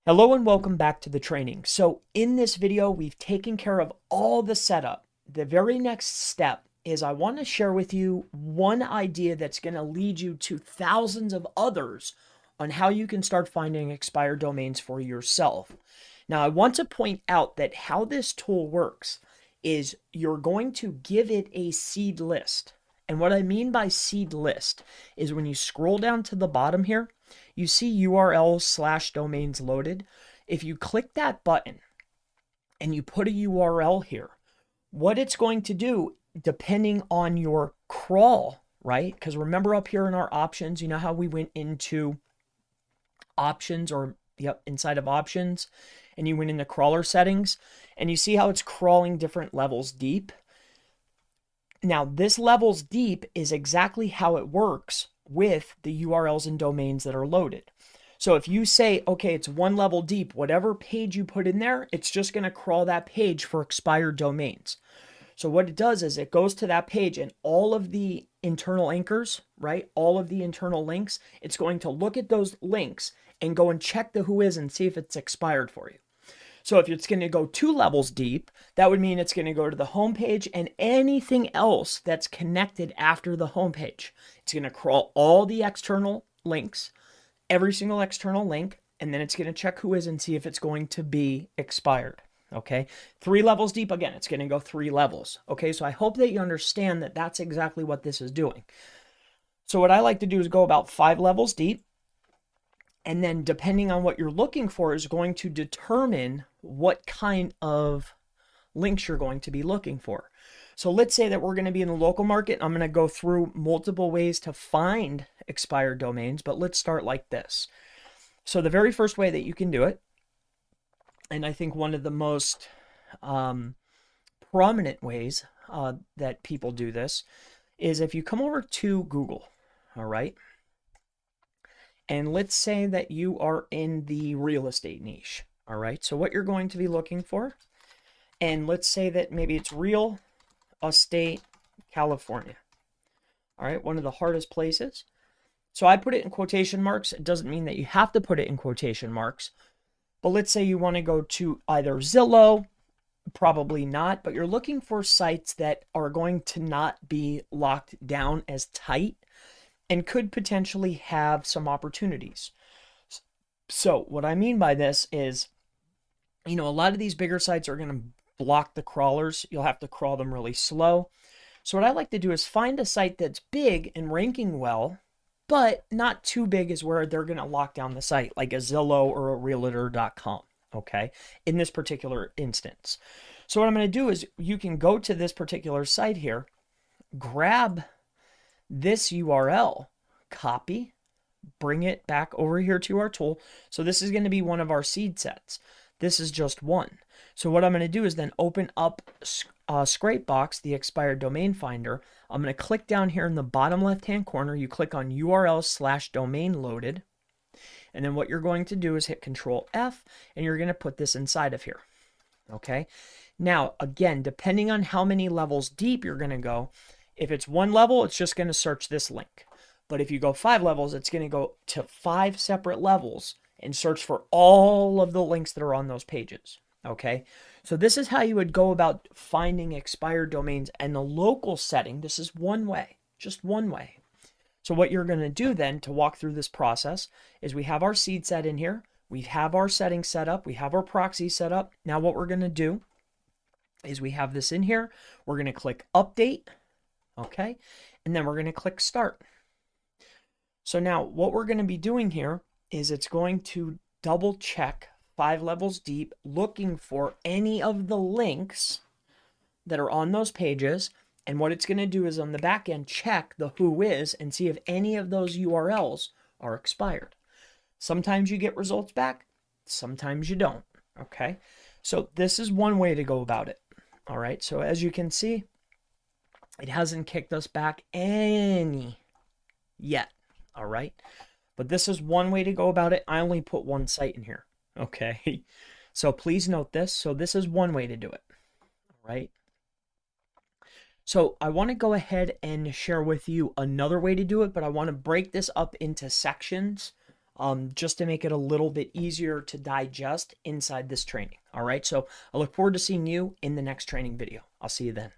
Hello and welcome back to the training. So in this video, we've taken care of all the setup. The very next step is I want to share with you one idea that's going to lead you to thousands of others on how you can start finding expired domains for yourself. Now, I want to point out that how this tool works is you're going to give it a seed list. And what I mean by seed list is when you scroll down to the bottom here, you see URL/domains loaded. If you click that button and you put a URL here, what it's going to do, depending on your crawl, right? Because remember up here in our options, you know how we went into options or inside of options and you went into crawler settings and you see how it's crawling different levels deep. Now, this levels deep is exactly how it works with the URLs and domains that are loaded. So if you say, okay, it's one level deep, whatever page you put in there, it's just going to crawl that page for expired domains. So what it does is it goes to that page and all of the internal anchors, right? All of the internal links, it's going to look at those links and go and check the who is and see if it's expired for you. So if it's going to go 2 levels deep, that would mean it's going to go to the home page and anything else that's connected after the home page. It's going to crawl all the external links, every single external link, and then it's going to check who is and see if it's going to be expired. Okay, 3 levels deep, again, it's going to go 3 levels. Okay, so I hope that you understand that that's exactly what this is doing. So what I like to do is go about 5 levels deep. And then depending on what you're looking for is going to determine what kind of links you're going to be looking for. So let's say that we're going to be in the local market. I'm going to go through multiple ways to find expired domains, but let's start like this. So the very first way that you can do it, and I think one of the most prominent ways that people do this, is if you come over to Google, all right? And let's say that you are in the real estate niche, all right? So what you're going to be looking for, and let's say that maybe it's real estate California, all right? One of the hardest places. So I put it in quotation marks. It doesn't mean that you have to put it in quotation marks, but let's say you want to go to either Zillow, probably not, but you're looking for sites that are going to not be locked down as tight and could potentially have some opportunities. So what I mean by this is, a lot of these bigger sites are going to block the crawlers. You'll have to crawl them really slow. So what I like to do is find a site that's big and ranking well, but not too big as where they're going to lock down the site, like a Zillow or a Realtor.com, okay, in this particular instance. So what I'm going to do is you can go to this particular site here, grab this URL, copy, bring it back over here to our tool. So this is going to be one of our seed sets. This is just one. So what I'm going to do is then open up ScrapeBox, the expired domain finder. I'm going to click down here in the bottom left-hand corner. You click on URL/domain loaded. And then what you're going to do is hit Control F, and you're going to put this inside of here. Okay. Now, again, depending on how many levels deep you're going to go, if it's 1 level, it's just going to search this link. But if you go 5 levels, it's going to go to 5 separate levels and search for all of the links that are on those pages. Okay, so this is how you would go about finding expired domains. And the local setting, this is one way, just one way. So what you're going to do then to walk through this process is we have our seed set in here. We have our settings set up. We have our proxy set up. Now what we're going to do is we have this in here. We're going to click Update. Okay, and then we're going to click Start. So now what we're going to be doing here is it's going to double check 5 levels deep, looking for any of the links that are on those pages. And what it's going to do is on the back end, check the who is and see if any of those URLs are expired. Sometimes you get results back, sometimes you don't. Okay, so this is one way to go about it. All right, so as you can see, it hasn't kicked us back any yet, all right? But this is one way to go about it. I only put one site in here, okay? So please note this. So this is one way to do it, all right? So I want to go ahead and share with you another way to do it, but I want to break this up into sections just to make it a little bit easier to digest inside this training. All right, so I look forward to seeing you in the next training video. I'll see you then.